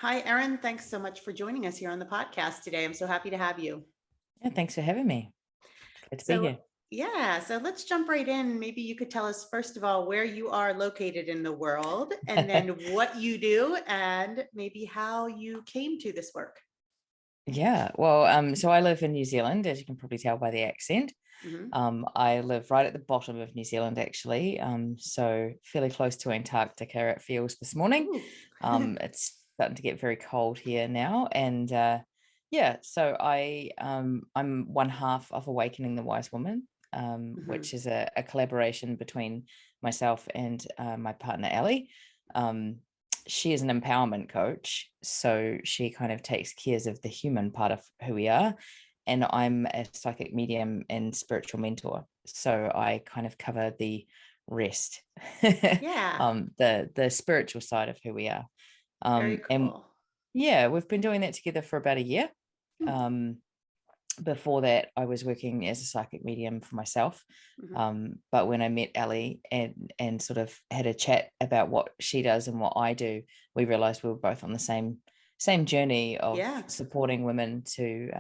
Hi, Erin. Thanks so much for joining us here on the podcast today. I'm so happy to have you. Yeah, thanks for having me. Good to be So, here. so let's jump right in. Maybe you could tell us, first of all, where you are located in the world, and then what you do, and maybe how you came to this work. Yeah, so I live in New Zealand, as you can probably tell by the accent. Hmm. I live right at the bottom of New Zealand, actually. So fairly close to Antarctica, it feels this morning. Ooh. It's starting to get very cold here now, and yeah, so I'm one half of Awakening the Wise Woman, Hmm. which is a collaboration between myself and my partner Ellie. Um, she is an empowerment coach, so she kind of takes cares of the human part of who we are, and I'm a psychic medium and spiritual mentor, so I kind of cover the rest. Yeah, The spiritual side of who we are. very And cool. yeah, we've been doing that together for about a year. Hmm. um Before that, I was working as a psychic medium for myself. Hmm. But when I met Ellie and sort of had a chat about what she does and what I do, we realized we were both on the same journey of Yeah, supporting women to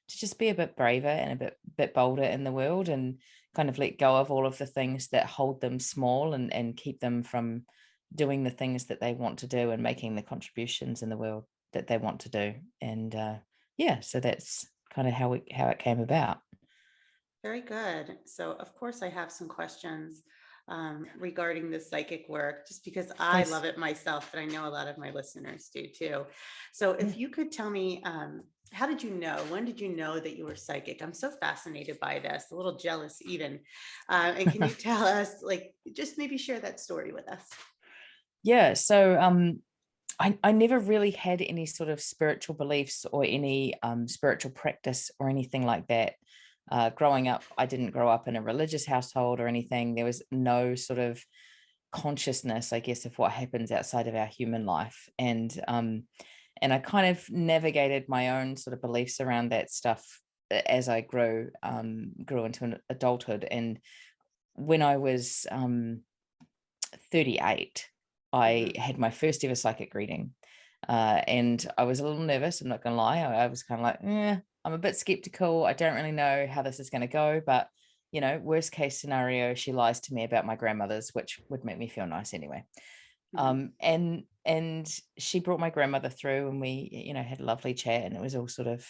just be a bit braver and a bit bolder in the world, and kind of let go of all of the things that hold them small, and keep them from doing the things that they want to do and making the contributions in the world that they want to do. And yeah, so that's kind of how it came about. very good. So, of course, I have some questions regarding the psychic work, just because I Please. love it myself, but I know a lot of my listeners do too. So, Yeah. if you could tell me, how did you know? When did you know that you were psychic? I'm so fascinated by this, a little jealous even. And can you tell us, like, just maybe share that story with us? Yeah, so I never really had any sort of spiritual beliefs or any spiritual practice or anything like that. Growing up, I didn't grow up in a religious household or anything. There was no sort of consciousness, I guess, of what happens outside of our human life. And I kind of navigated my own sort of beliefs around that stuff as I grew into an adulthood. And when I was 38, I Hmm. had my first ever psychic reading. And I was a little nervous, I'm not going to lie. I was kind of like, I'm a bit skeptical. I don't really know how this is going to go. But, worst case scenario, she lies to me about my grandmother's, which would make me feel nice anyway. Hmm. And she brought my grandmother through, and we had a lovely chat, and it was all sort of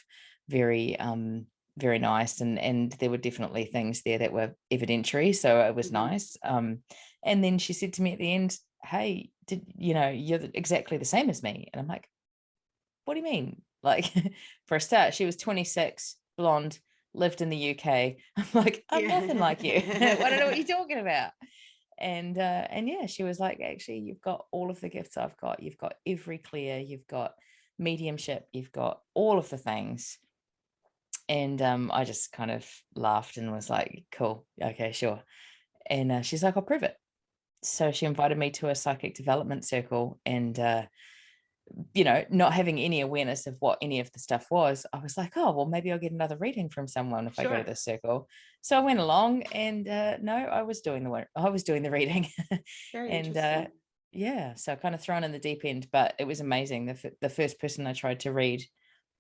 very very nice, and there were definitely things there that were evidentiary, so it was Hmm. nice. And then she said to me at the end, hey, you're exactly the same as me. And I'm like, what do you mean? Like, for a start, she was 26, blonde, lived in the UK. I'm like, I'm nothing like you. I don't know what Yeah. you're talking about. And yeah, she was like, actually, you've got all of the gifts I've got. You've got every clear, you've got mediumship, you've got all of the things. And I just kind of laughed and was like, cool, okay, sure. And she's like, I'll prove it. So she invited me to a psychic development circle, and not having any awareness of what any of the stuff was, I was like, oh, well, maybe I'll get another reading from someone if I go to Sure. this circle. So I went along, and no, I was doing the work. I was doing the reading. Very And interesting. yeah, so kind of thrown in the deep end, but it was amazing. The first person I tried to read,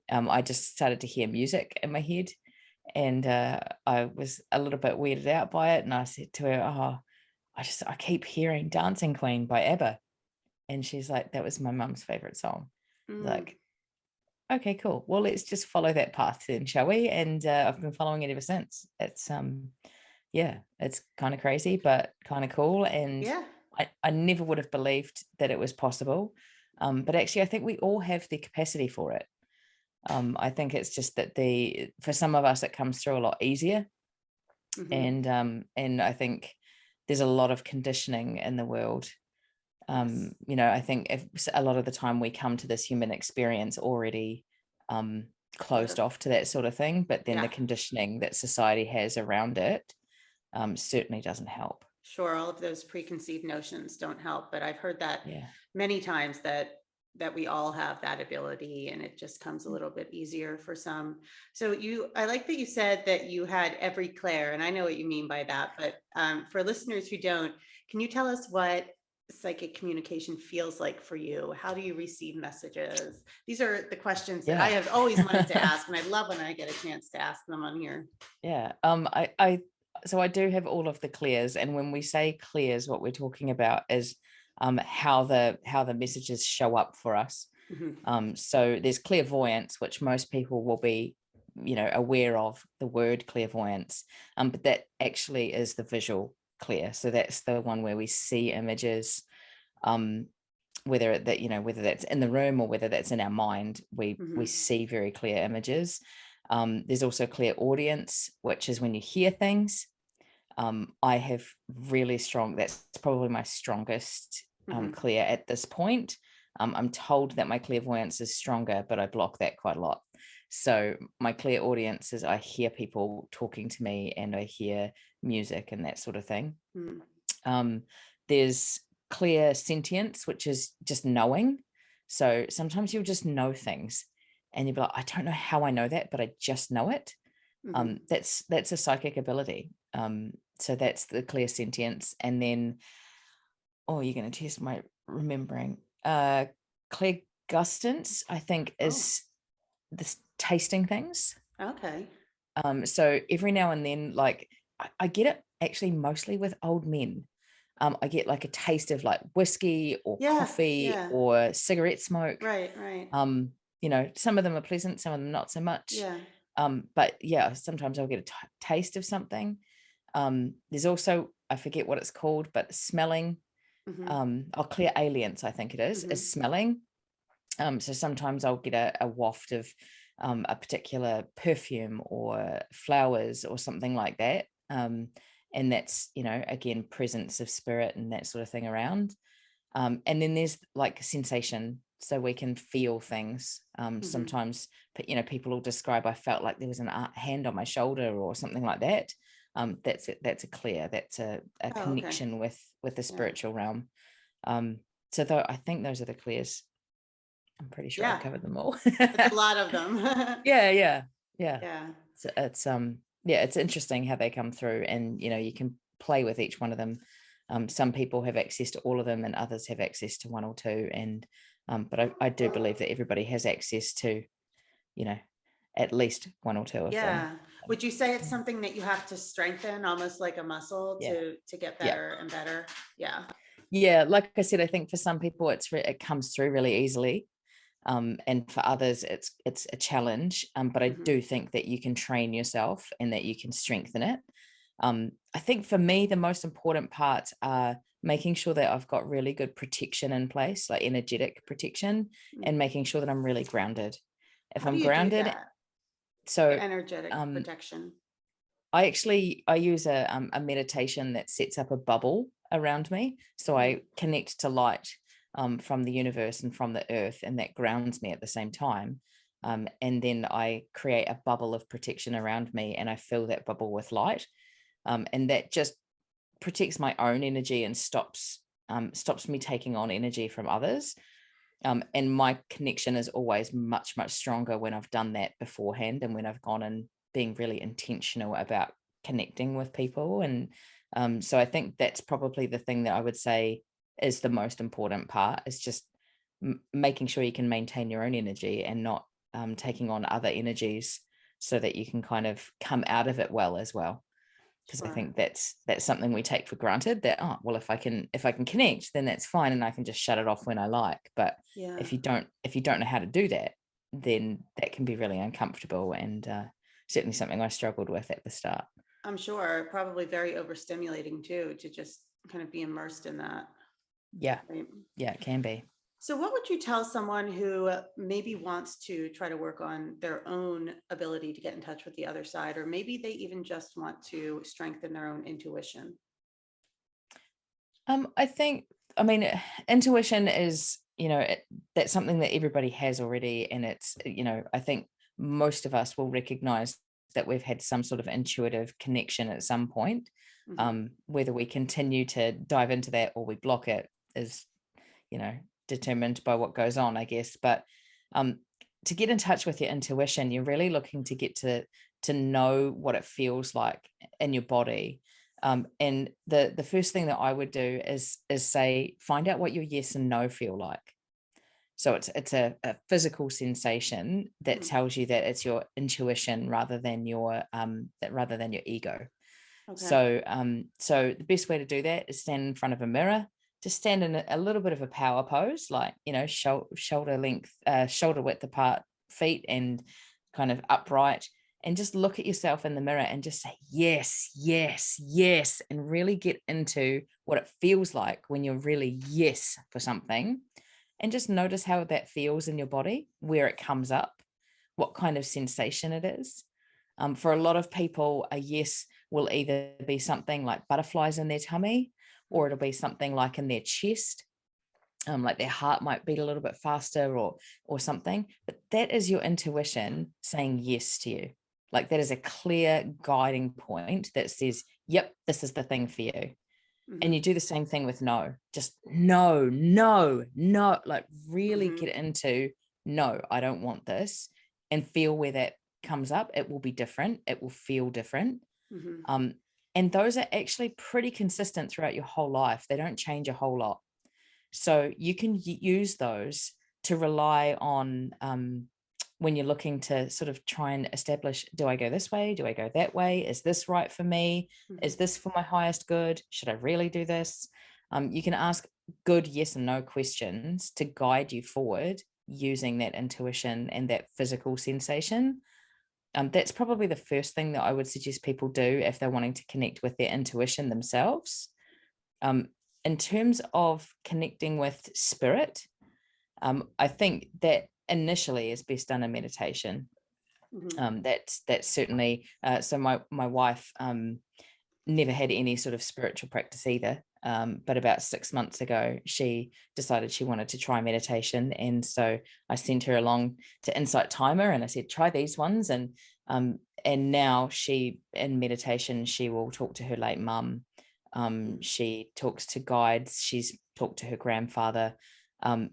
I just started to hear music in my head, and I was a little bit weirded out by it. And I said to her, oh, I keep hearing Dancing Queen by ABBA. And she's like, that was my mum's favorite song. Mm. Like, okay, cool. Well, let's just follow that path then, shall we? And I've been following it ever since. It's yeah, it's kind of crazy, but kind of cool. And Yeah. I never would have believed that it was possible. But actually, I think we all have the capacity for it. I think it's just that for some of us it comes through a lot easier. Hmm. And I think there's a lot of conditioning in the world. Yes. I think if a lot of the time we come to this human experience already um, Sort closed of. off to that sort of thing, but then Yeah. the conditioning that society has around it certainly doesn't help. Sure. All of those preconceived notions don't help, but I've heard that Yeah. many times that we all have that ability and it just comes a little bit easier for some. So I like that you said that you had every Claire, and I know what you mean by that, but for listeners who don't, can you tell us what psychic communication feels like for you. How do you receive messages? These are the questions that I Yeah. have always wanted to ask, and I love when I get a chance to ask them on here. Yeah. So I do have all of the clears, and when we say clears, what we're talking about is how the messages show up for us. Mhm. So there's clairvoyance, which most people will be, aware of the word clairvoyance, but that actually is the visual clear. So that's the one where we see images, um, whether that's in the room or whether that's in our mind, we Mhm. see very clear images. There's also clear audience, which is when you hear things. I have really strong, that's probably my strongest Mhm. clear at this point. I'm told that my clairvoyance is stronger, but I block that quite a lot. So my clear audience is I hear people talking to me and I hear music and that sort of thing. Mhm. Um, there's clear sentience, which is just knowing. So sometimes you'll just know things and you'll be like, I don't know how I know that, but I just know it. Mhm. That's a psychic ability. So that's the clear sentience. And then, oh, you're going to test my remembering. Clear gustance, I think, Oh, is this tasting things. okay. So every now and then, like I get it actually mostly with old men. I get like a taste of like whiskey or Yeah, coffee yeah. or cigarette smoke. Right, right. Some of them are pleasant, some of them not so much. Yeah. But yeah, sometimes I'll get a taste of something. There's also, I forget what it's called, but smelling. Mhm. Clear aliens, I think it is Mhm. smelling. So sometimes I'll get a waft of a particular perfume or flowers or something like that. And that's, again, presence of spirit and that sort of thing around. And then there's like sensation. So we can feel things. Mhm. Sometimes, people will describe, I felt like there was an hand on my shoulder or something like that. That's it. That's a clear. That's a Oh, okay. connection with the Yeah. spiritual realm. So though I think those are the clears. I'm pretty sure I've Yeah. covered them all. That's a lot of them. Yeah, yeah, yeah. Yeah. So yeah, it's interesting how they come through, and you can play with each one of them. Some people have access to all of them and others have access to one or two, and but I do believe that everybody has access to, you know at least one or two of them. Yeah. Would you say it's something that you have to strengthen almost like a muscle Yeah, to get yeah, better and better? Yeah. yeah. Like I said, I think for some people it comes through really easily, and for others it's a challenge, but I Mhm. do think that you can train yourself and that you can strengthen it. I think for me the most important parts are making sure that I've got really good protection in place, like energetic protection, Mm. and making sure that I'm really grounded. If How do I'm you do grounded, that? The so energetic um, protection. I use a meditation that sets up a bubble around me, so Mm. I connect to light, from the universe and from the earth, and that grounds me at the same time. And then I create a bubble of protection around me, and I fill that bubble with light, and that just protects my own energy and stops me taking on energy from others. And my connection is always much, much stronger when I've done that beforehand and when I've gone and being really intentional about connecting with people. And so I think that's probably the thing that I would say is the most important part, is just making sure you can maintain your own energy and not taking on other energies, so that you can kind of come out of it well as well. Because I Sure. think that's something we take for granted, that, oh well, if I can connect, then that's fine and I can just shut it off when I like. But Yeah. if you don't know how to do that, then that can be really uncomfortable, and certainly something I struggled with at the start. I'm sure probably very overstimulating too, to just kind of be immersed in that. Yeah, Right. yeah, it can be. So, what would you tell someone who maybe wants to try to work on their own ability to get in touch with the other side, or maybe they even just want to strengthen their own intuition? I think, I mean, intuition is, that's something that everybody has already. And it's, I think most of us will recognize that we've had some sort of intuitive connection at some point. Hmm. Whether we continue to dive into that or we block it is, you know, determined by what goes on, I guess. But um, to get in touch with your intuition, you're really looking to get to know what it feels like in your body. And the first thing that I would do is say, find out what your yes and no feel like. So it's a physical sensation that Mm, tells you that it's your intuition rather than your ego. okay. So the best way to do that is stand in front of a mirror. Just stand in a little bit of a power pose, like, shoulder length, shoulder width apart, feet and kind of upright, and just look at yourself in the mirror and just say yes, yes, yes, and really get into what it feels like when you're really yes for something, and just notice how that feels in your body, where it comes up, what kind of sensation it is. For a lot of people, a yes will either be something like butterflies in their tummy, or Mm, it'll be something like in their chest, like their heart might beat a little bit faster, or something. But that is your intuition saying yes to you. Like, that is a clear guiding point that says, yep, this is the thing for you. And mhm, you do the same thing with no. Just no, no, no. Like, really mhm, get into no, I don't want this, and feel where that comes up. It will be different. It will feel different. mhm. Um, and those are actually pretty consistent throughout your whole life. They don't change a whole lot. So you can use those to rely on, when you're looking to sort of try and establish, do I go this way? Do I go that way? Is this right for me? Is Mhm. this for my highest good? Should I really do this? You can ask good yes and no questions to guide you forward using that intuition and that physical sensation. That's probably the first thing that I would suggest people do if they're wanting to connect with their intuition themselves. Um, in terms of connecting with spirit, I think that initially is best done in meditation. Mhm. That's certainly, so my wife never had any sort of spiritual practice either. But about 6 months ago, she decided she wanted to try meditation. And so I sent her along to Insight Timer and I said, try these ones. And now she, in meditation, she will talk to her late mum. Mm. She talks to guides. She's talked to her grandfather.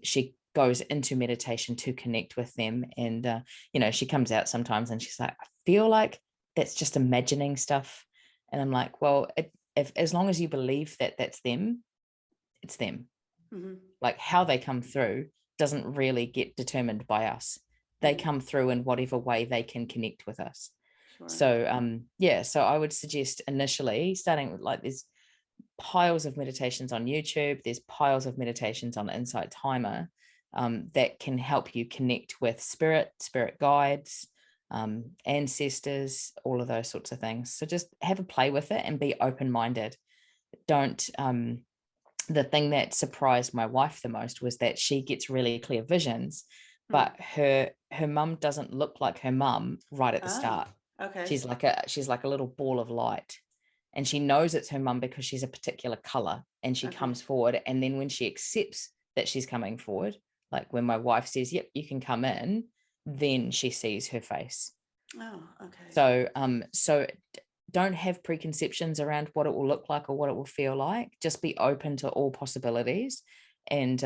She goes into meditation to connect with them. And, she comes out sometimes and she's like, I feel like that's just imagining stuff. And I'm like, well, if as long as you believe that that's them, it's them. Mhm. Like, how they come through doesn't really get determined by us. They Mhm. come through in whatever way they can connect with us. Sure. So yeah, so I would suggest initially starting with, like, there's piles of meditations on YouTube, there's piles of meditations on Insight Timer, that can help you connect with spirit guides, ancestors, all of those sorts of things. So just have a play with it and be open-minded. Don't The thing that surprised my wife the most was that she gets really clear visions, Mm. but her mum doesn't look like her mum right at the Oh, start. okay. She's like a little ball of light, and she knows it's her mum because she's a particular color, and she Okay. comes forward. And then when she accepts that she's coming forward, like when my wife says, yep, you can come in, then she sees her face. Oh, okay. So don't have preconceptions around what it will look like or what it will feel like. Just be open to all possibilities. And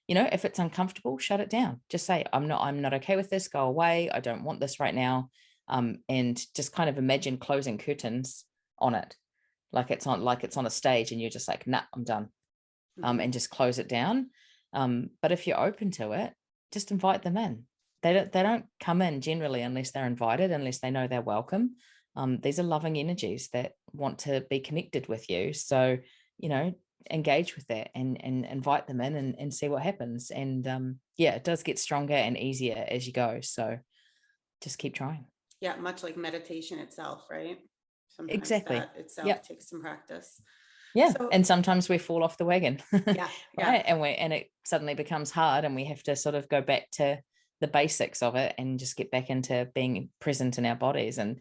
if it's uncomfortable, shut it down. Just say, I'm not okay with this, go away, I don't want this right now. And just kind of imagine closing curtains on it, like it's on a stage and you're just like, nah, I'm done. Mhm. And just close it down. But if you're open to it, just invite them in. They don't come in generally unless they're invited, unless they know they're welcome. These are loving energies that want to be connected with you. So, you know, engage with that and invite them in and see what happens. And yeah, it does get stronger and easier as you go. So just keep trying. Yeah, much like meditation itself, right? Sometimes Exactly. that itself Yep. takes some practice. Yeah. So, And sometimes we fall off the wagon, yeah, yeah. right? And it suddenly becomes hard and we have to sort of go back to the basics of it and just get back into being present in our bodies. And,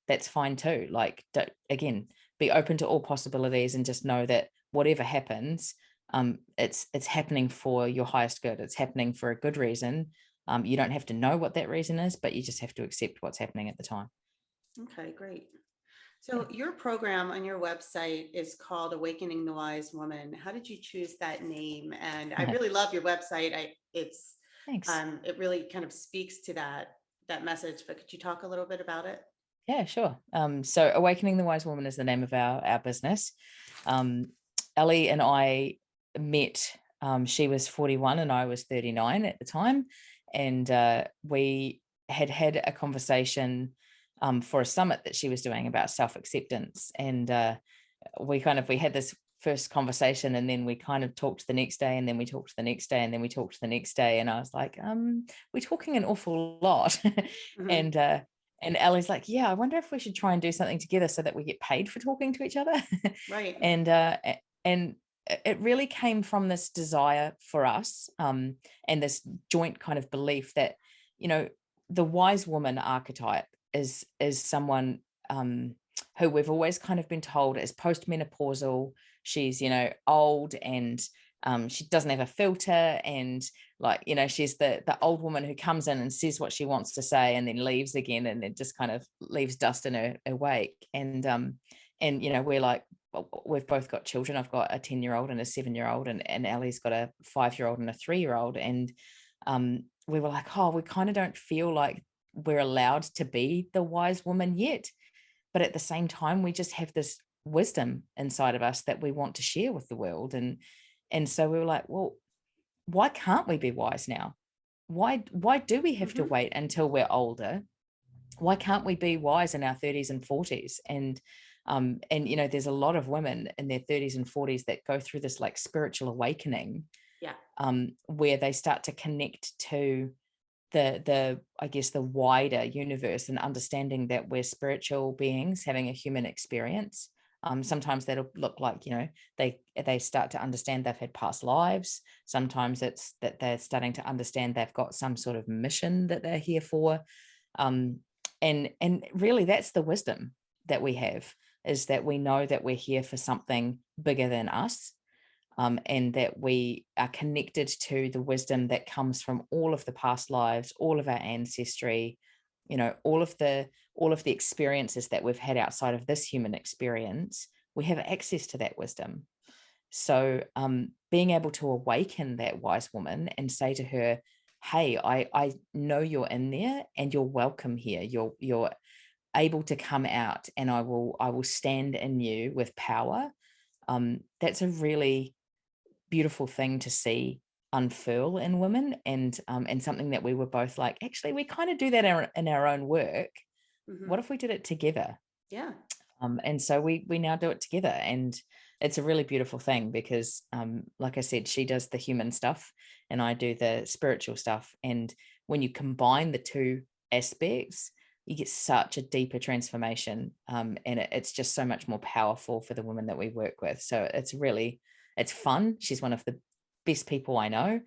that's fine too. Like, again, be open to all possibilities and just know that whatever happens, it's happening for your highest good. It's happening for a good reason. You don't have to know what that reason is, but you just have to accept what's happening at the time. Okay, great. Yeah. So your program on your website is called Awakening the Wise Woman. How did you choose that name? And I really love your website. Thanks. It really kind of speaks to that message, but could you talk a little bit about it? Yeah, sure. So Awakening the Wise Woman is the name of our business. Um, Ellie and I met, she was 41 and I was 39 at the time. And we had a conversation for a summit that she was doing about self-acceptance. And we had this first conversation, and then we kind of talked the next day, and then we talked the next day, and then we talked the next day. And I was like, we're talking an awful lot. Mhm. and and Ellie's like, yeah, I wonder if we should try and do something together so that we get paid for talking to each other. Right. and and it really came from this desire for us, and this joint kind of belief that, you know, the wise woman archetype is someone, who we've always kind of been told is postmenopausal. She's, you know, old, and she doesn't have a filter, and, like, you know, she's the old woman who comes in and says what she wants to say and then leaves again, and it just kind of leaves dust in her wake. And you know, we're like, well, we've both got children. I've got a 10-year-old and a 7-year-old, and Ellie's got a 5-year-old and a 3-year-old. And we were like, oh, we kind of don't feel like we're allowed to be the wise woman yet, but at the same time we just have this wisdom inside of us that we want to share with the world. And so we were like, well, why can't we be wise now? Why do we have to Mhm. wait until we're older? Why can't we be wise in our 30s and 40s? And you know, there's a lot of women in their 30s and 40s that go through this like spiritual awakening, Yeah. where they start to connect to the I guess the wider universe, and understanding that we're spiritual beings having a human experience. Sometimes that'll look like, you know, they start to understand they've had past lives. Sometimes it's that they're starting to understand they've got some sort of mission that they're here for. um, and really that's the wisdom that we have, is that we know that we're here for something bigger than us, and that we are connected to the wisdom that comes from all of the past lives, all of our ancestry, you know, all of the experiences that we've had outside of this human experience. We have access to that wisdom. So being able to awaken that wise woman and say to her, hey, I know you're in there and you're welcome here. You're able to come out, and I will stand in you with power. That's a really beautiful thing to see unfurl in women, and something that we were both like, actually we kind of do that in our own work. Mhm. What if we did it together? Yeah. And so we now do it together, and it's a really beautiful thing because, like I said, she does the human stuff and I do the spiritual stuff. And when you combine the two aspects, you get such a deeper transformation, and it's just so much more powerful for the women that we work with. So it's fun. She's one of the best people I know,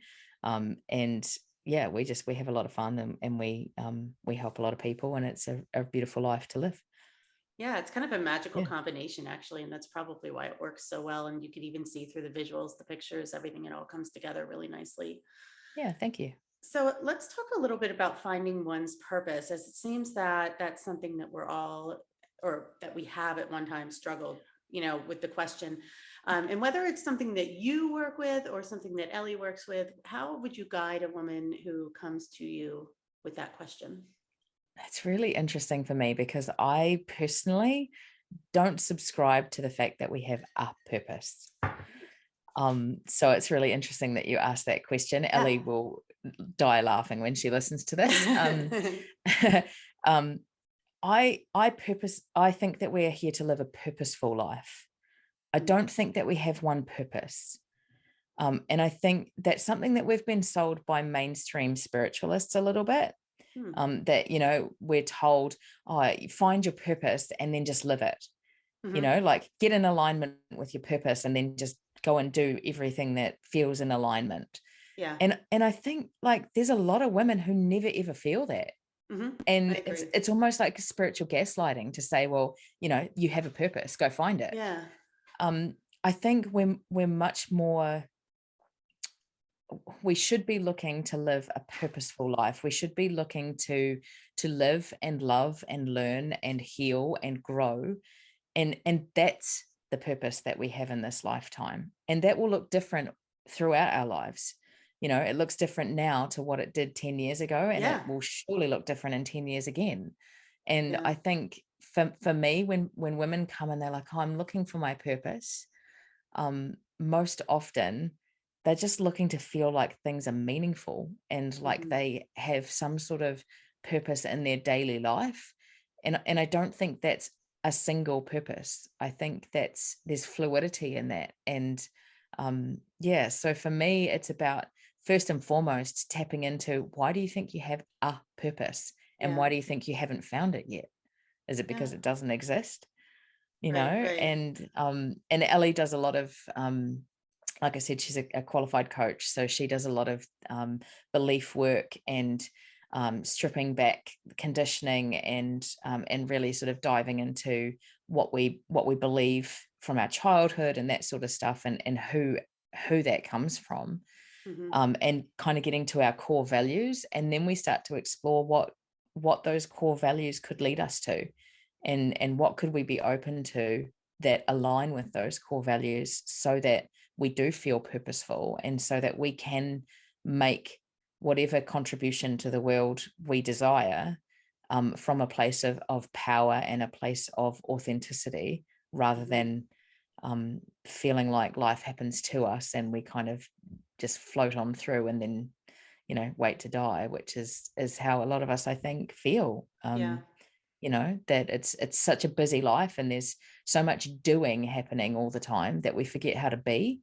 and yeah, we have a lot of fun, and we help a lot of people, and it's a beautiful life to live. Yeah, it's kind of a magical Yeah. combination, actually, and that's probably why it works so well. And you could even see through the visuals, the pictures, everything, it all comes together really nicely. Yeah, thank you. So let's talk a little bit about finding one's purpose, as it seems that that's something that we're all, or that we have at one time struggled, with the question. And whether it's something that you work with or something that Ellie works with, how would you guide a woman who comes to you with that question? That's really interesting for me because I personally don't subscribe to the fact that we have a purpose. So it's really interesting that you asked that question. Yeah. Ellie will die laughing when she listens to this. Um, I think that we are here to live a purposeful life. I Mm, don't think that we have one purpose. And I think that's something that we've been sold by mainstream spiritualists a little bit. hmm, That, you know, we're told, oh, you find your purpose and then just live it, you mhm. know, like get in alignment with your purpose and then just go and do everything that feels in alignment. Yeah. And I think like there's a lot of women who never ever feel that. I And it's agree. it's almost like spiritual gaslighting to say, well, you know, you have a purpose, go find it. Yeah. um I think we're much more, we should be looking to live a purposeful life. We should be looking to live and love and learn and heal and grow. And that's the purpose that we have in this lifetime, and that will look different throughout our lives. You know, it looks different now to what it did 10 years ago, and it Yeah. will surely look different in 10 years again. And Yeah. I think for me, when women come and they're like, oh, I'm looking for my purpose, most often they're just looking to feel like things are meaningful and like Mhm. they have some sort of purpose in their daily life. And I don't think that's a single purpose. I think there's fluidity in that. And yeah, so for me, it's about first and foremost tapping into, why do you think you have a purpose? And Yeah. why do you think you haven't found it yet? Is it Yeah. because it doesn't exist? You Right. know, Right. and Ellie does a lot of like I said, she's a qualified coach, so she does a lot of belief work and stripping back conditioning and really sort of diving into what we believe from our childhood and that sort of stuff, and who that comes from, Mhm. and kind of getting to our core values, and then we start to explore what those core values could lead us to, and what could we be open to that align with those core values, so that we do feel purposeful, and so that we can make whatever contribution to the world we desire, from a place of power and a place of authenticity, rather Mhm. than feeling like life happens to us and we kind of just float on through and then wait to die, which is how a lot of us, I think, feel. Yeah. That it's such a busy life and there's so much doing happening all the time that we forget how to be.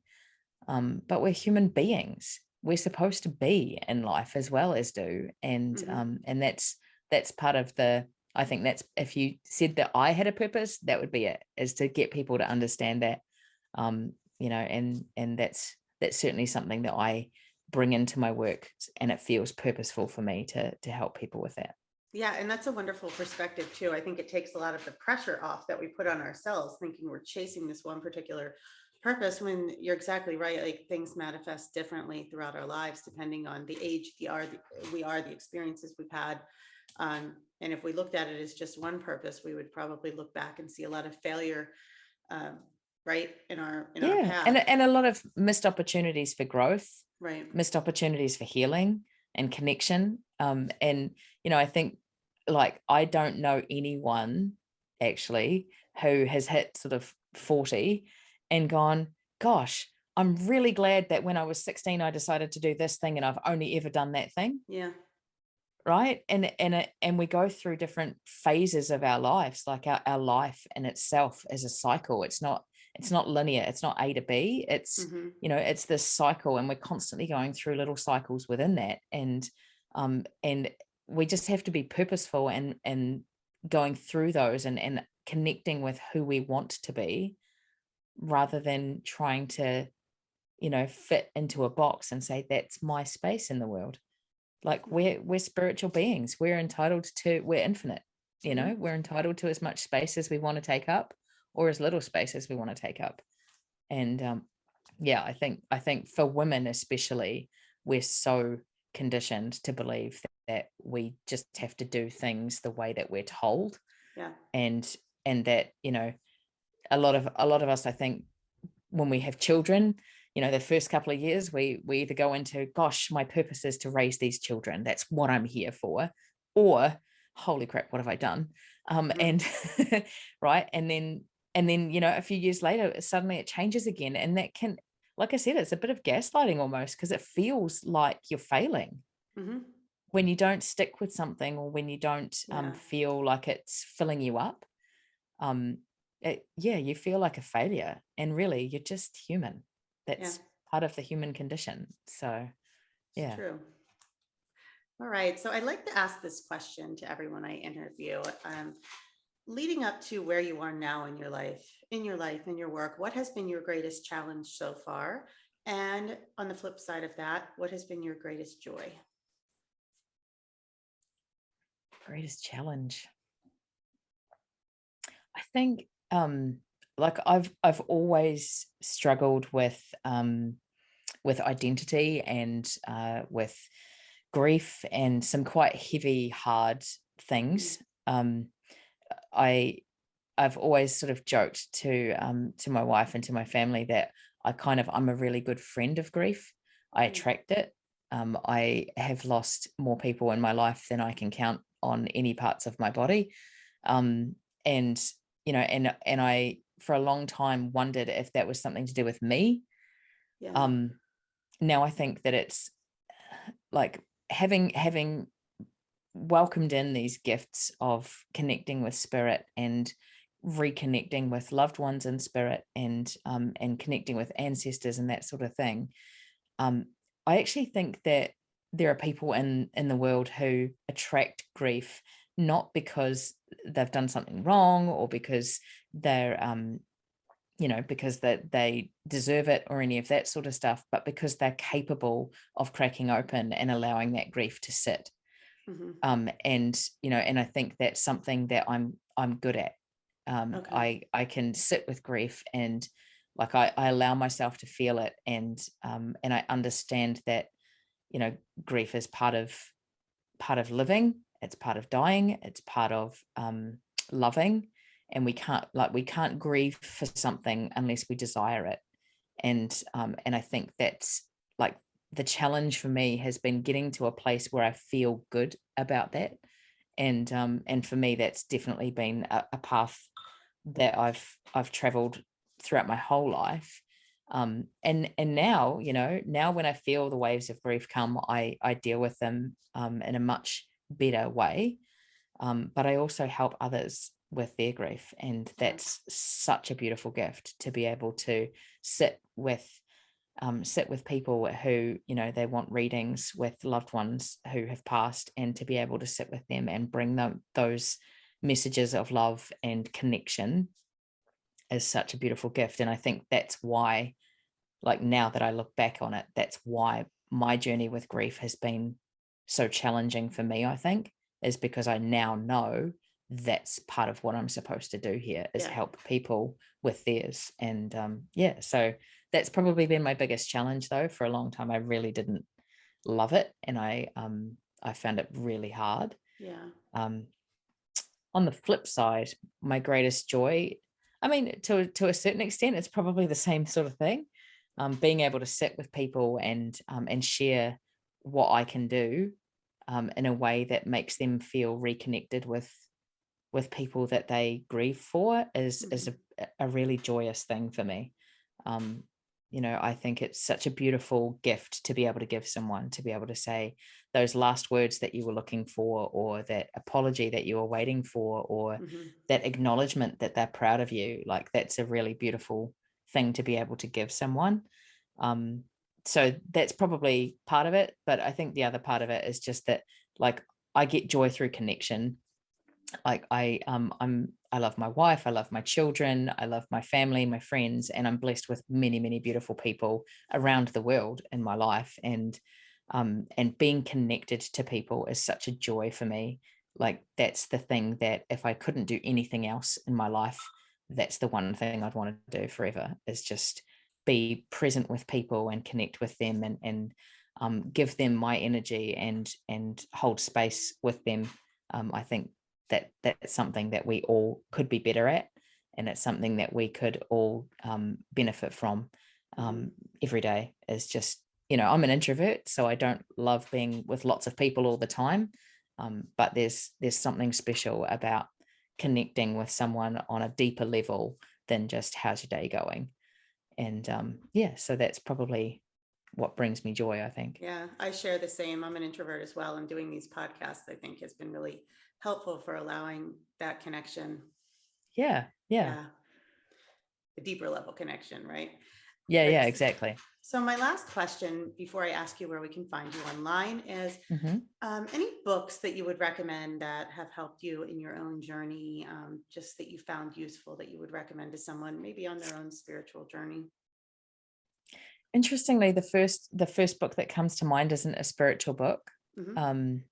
But we're human beings. We're supposed to be in life as well as do. And Mhm. that's part of the, I think that's, if you said that I had a purpose, that would be it, is to get people to understand that. And that's certainly something that I bring into my work, and it feels purposeful for me to help people with that. Yeah, and that's a wonderful perspective too. I think it takes a lot of the pressure off that we put on ourselves, thinking we're chasing this one particular purpose, when you're exactly right. Like, things manifest differently throughout our lives depending on the age we are, the experiences we've had. And if we looked at it as just one purpose, we would probably look back and see a lot of failure, um, right, in our Yeah, and path. and a lot of missed opportunities for growth, Right. missed opportunities for healing and connection. And I think, like, I don't know anyone actually who has hit sort of 40 and gone, gosh, I'm really glad that when I was 16 I decided to do this thing and I've only ever done that thing. Yeah. Right. And we go through different phases of our lives, like our life in itself is a cycle. It's not linear, it's not A to B, it's Hmm. it's this cycle, and we're constantly going through little cycles within that. And we just have to be purposeful and going through those and connecting with who we want to be, rather than trying to fit into a box and say that's my space in the world. Like, we're spiritual beings, we're infinite. Hmm. We're entitled to as much space as we want to take up, or as little space as we want to take up. And yeah, I think for women especially, we're so conditioned to believe that we just have to do things the way that we're told. Yeah. And that a lot of us, I think, when we have children, the first couple of years, we either go into, gosh, my purpose is to raise these children, that's what I'm here for, or holy crap, what have I done? Hmm. And right, and then a few years later, suddenly it changes again, and that can, like I said, it's a bit of gaslighting almost, because it feels like you're failing Hmm. when you don't stick with something, or when you don't Yeah. feel like it's filling you up. um yeah, you feel like a failure, and really you're just human. Yeah. That's part of the human condition. So It's yeah. true. All right. So I like to ask this question to everyone I interview. Leading up to where you are now in your work, what has been your greatest challenge so far? And on the flip side of that, what has been your greatest joy? Greatest challenge, I think, like, I've always struggled with identity, and with grief, and some quite heavy, hard Mhm. things. I I've always sort of joked to my wife and to my family that I'm a really good friend of grief. I Mm. attract it. I have lost more people in my life than I can count on any parts of my body. And and I for a long time wondered if that was something to do with me. Yeah. Now I think that it's like having welcomed in these gifts of connecting with spirit and reconnecting with loved ones in spirit, and connecting with ancestors and that sort of thing. um I actually think that there are people in the world who attract grief not because they've done something wrong, or because they're because that they deserve it or any of that sort of stuff, but because they're capable of cracking open and allowing that grief to sit. Hmm. And I think that's something that I'm good at. Okay. I can sit with grief, and like I allow myself to feel it, and I understand that grief is part of living, it's part of dying, it's part of loving, and we can't grieve for something unless we desire it. And I think that's like the challenge for me has been getting to a place where I feel good about that. And for me that's definitely been a path that I've traveled throughout my whole life. And now when I feel the waves of grief come, I deal with them in a much better way. But I also help others with their grief, and Yeah. that's such a beautiful gift to be able to sit with sit with people who they want readings with loved ones who have passed, and to be able to sit with them and bring them those messages of love and connection is such a beautiful gift. And I think that's why, like, now that I look back on it, that's why my journey with grief has been so challenging for me, I think, is because I now know that's part of what I'm supposed to do here, is Yeah. help people with theirs. And yeah, so that's probably been my biggest challenge, though. For a long time I really didn't love it, and I found it really hard. Yeah. um on the flip side, my greatest joy, I mean, to a certain extent, it's probably the same sort of thing. Being able to sit with people and share what I can do in a way that makes them feel reconnected with people that they grieve for is Hmm. a really joyous thing for me. Um, I think it's such a beautiful gift to be able to give someone, to be able to say those last words that you were looking for, or that apology that you were waiting for, or Hmm. that acknowledgement that they're proud of you. Like, that's a really beautiful thing to be able to give someone. Um, so that's probably part of it. But I think the other part of it is just that, like, I get joy through connection. Like, I love my wife, I love my children, I love my family, my friends, and I'm blessed with many, many beautiful people around the world in my life. And being connected to people is such a joy for me. Like, that's the thing that if I couldn't do anything else in my life, that's the one thing I'd want to do forever, is just be present with people and connect with them, and give them my energy, and hold space with them. I think that's something that we all could be better at, and it's something that we could all benefit from Hmm. um, every day. Is just, I'm an introvert, so I don't love being with lots of people all the time. But there's something special about connecting with someone on a deeper level than just how's your day going. And yeah, so that's probably what brings me joy, I think. Yeah, I share the same. I'm an introvert as well, and doing these podcasts, I think, has been really helpful for allowing that connection. Yeah, yeah, Yeah, a deeper level connection, right? yeah, But yeah, exactly. so my last question before I ask you where we can find you online is Hmm. any books that you would recommend that have helped you in your own journey, just that you found useful that you would recommend to someone maybe on their own spiritual journey? Interestingly, the first book that comes to mind isn't a spiritual book. Hmm. um,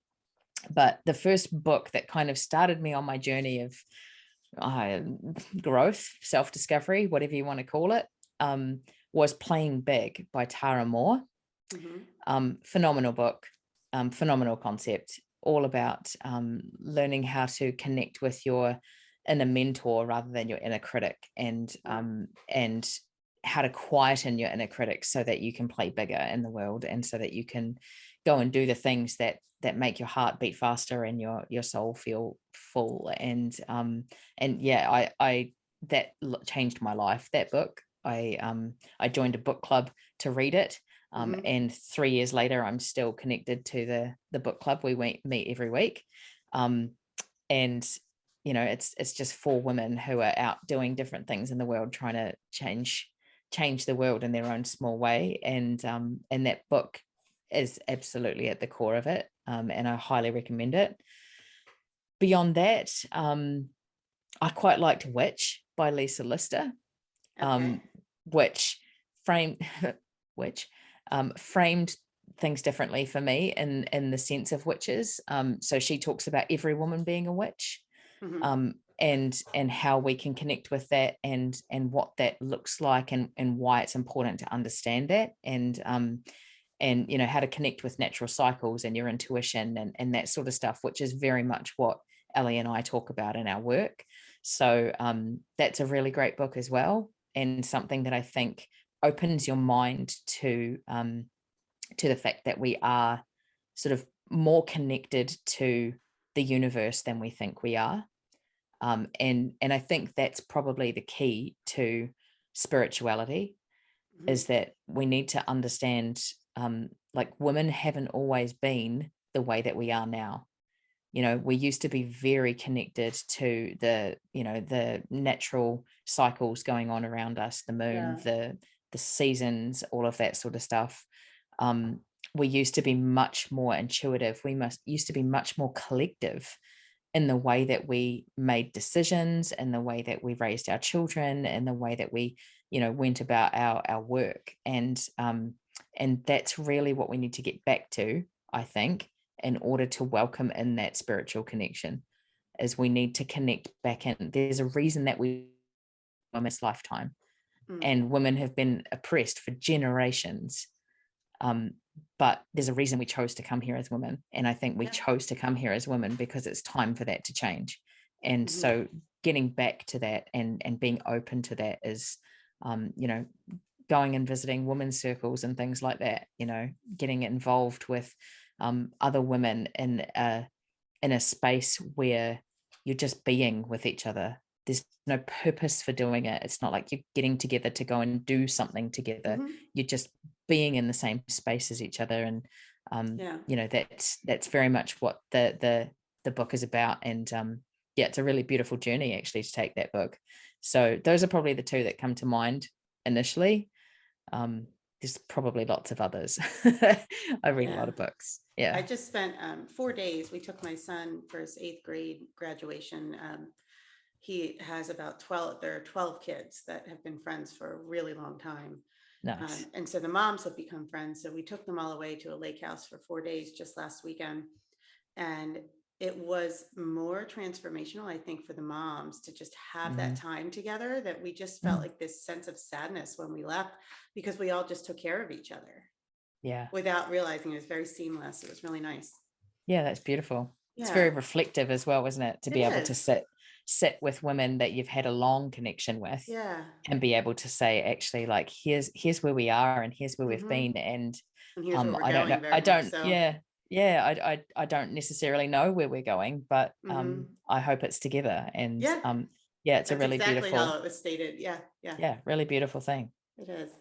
but the first book that kind of started me on my journey of uh, growth, self-discovery, whatever you want to call it, um, was Playing Big by Tara Moore. Hmm. Phenomenal book, phenomenal concept, all about learning how to connect with your inner mentor rather than your inner critic, Yeah. and how to quieten your inner critic so that you can play bigger in the world, and so that you can go and do the things that make your heart beat faster and your soul feel full. And yeah, I that changed my life, that book. I joined a book club to read it. Mhm. And 3 years later, I'm still connected to the book club. We meet every week. And it's just 4 women who are out doing different things in the world, trying to change the world in their own small way. And that book is absolutely at the core of it. And I highly recommend it. Beyond that, I quite liked Witch by Lisa Lister, Okay. um, which framed which framed things differently for me in the sense of witches. So she talks about every woman being a witch, Mhm. and how we can connect with that, and what that looks like, and why it's important to understand that, and how to connect with natural cycles and your intuition, and that sort of stuff, which is very much what Ellie and I talk about in our work. So that's a really great book as well, and something that I think opens your mind to the fact that we are sort of more connected to the universe than we think we are. And I think that's probably the key to spirituality, Mhm. is that we need to understand, like, women haven't always been the way that we are now. We used to be very connected to the natural cycles going on around us, the moon, Yeah. the seasons, all of that sort of stuff. um, we used to be much more intuitive. Used to be much more collective in the way that we made decisions, in the way that we raised our children, in the way that we went about our work. And that's really what we need to get back to, I think, in order to welcome in that spiritual connection. Is we need to connect back in. There's a reason that we in this lifetime, Mm. and women have been oppressed for generations. um, but there's a reason we chose to come here as women, and I think we Yeah. chose to come here as women because it's time for that to change. And Mhm. so getting back to that, and being open to that, is you know going and visiting women's circles and things like that, getting involved with other women in a space where you're just being with each other. There's no purpose for doing it. It's not like you're getting together to go and do something together. Mhm. You're just being in the same space as each other. And Yeah. that's very much what the book is about. And yeah, it's a really beautiful journey actually to take that book. So those are probably the two that come to mind initially. There's probably lots of others. I read a lot Yeah. of books. I Yeah. just spent 4 days. We took my son for his 8th grade graduation. He has about 12, there are 12 kids that have been friends for a really long time. Nice. And so the moms have become friends. So we took them all away to a lake house for 4 days just last weekend. And it was more transformational, I think, for the moms to just have that Mm. time together, that we just felt Mm. like this sense of sadness when we left, because we all just took care of each other Yeah. without realizing. It was very seamless. It was really nice. Yeah, that's beautiful. It's very Yeah, reflective as well, isn't it? To it be able to is. sit with women that you've had a long connection with, Yeah. and be able to say, actually, like, here's where we are, and here's where we've Hmm. been. And And here's where we're I don't know. going, very much so. I don't necessarily know where we're going, but Hmm. I hope it's together. And Yeah, yeah, it's a that's really exactly how beautiful, it was stated. Yeah, yeah, yeah, really beautiful thing. it is.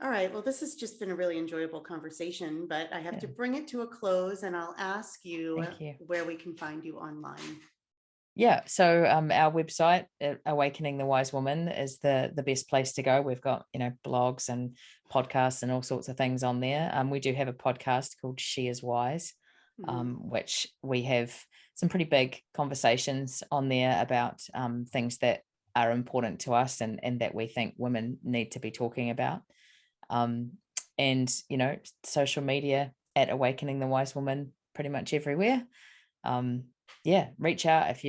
All right. Well, this has just been a really enjoyable conversation, but I have Yeah. to bring it to a close, and I'll ask you Thank you. where we can find you online. Yeah, so our website, Awakening the Wise Woman, is the best place to go. We've got blogs and podcasts and all sorts of things on there. We do have a podcast called She Is Wise, Hmm. which we have some pretty big conversations on there about things that are important to us, and that we think women need to be talking about. Um, and social media at Awakening the Wise Woman, pretty much everywhere. um yeah, reach out if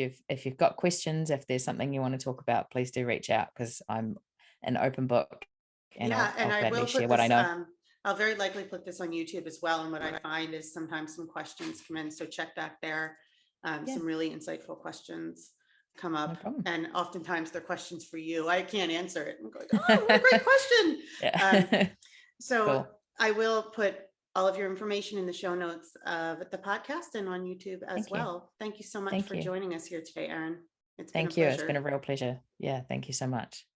you've got questions. If there's something you want to talk about, please do reach out, because I'm an open book, and Yeah, and I'll I gladly will share put what I this, know. I'll very likely put this on YouTube as well. And what I find is sometimes some questions come in, so check back there. Yeah, Some really insightful questions come no up, problem. and oftentimes they're questions for you. I can't answer it. I'm going, oh, what a great question. Um, Yeah. so Cool. I will put all of your information in the show notes of the podcast and on YouTube as Thank you. well. Thank you so much Thank for you. joining us here today, Erin. It's been a Thank you. It's been a pleasure. real pleasure. Yeah. Thank you so much.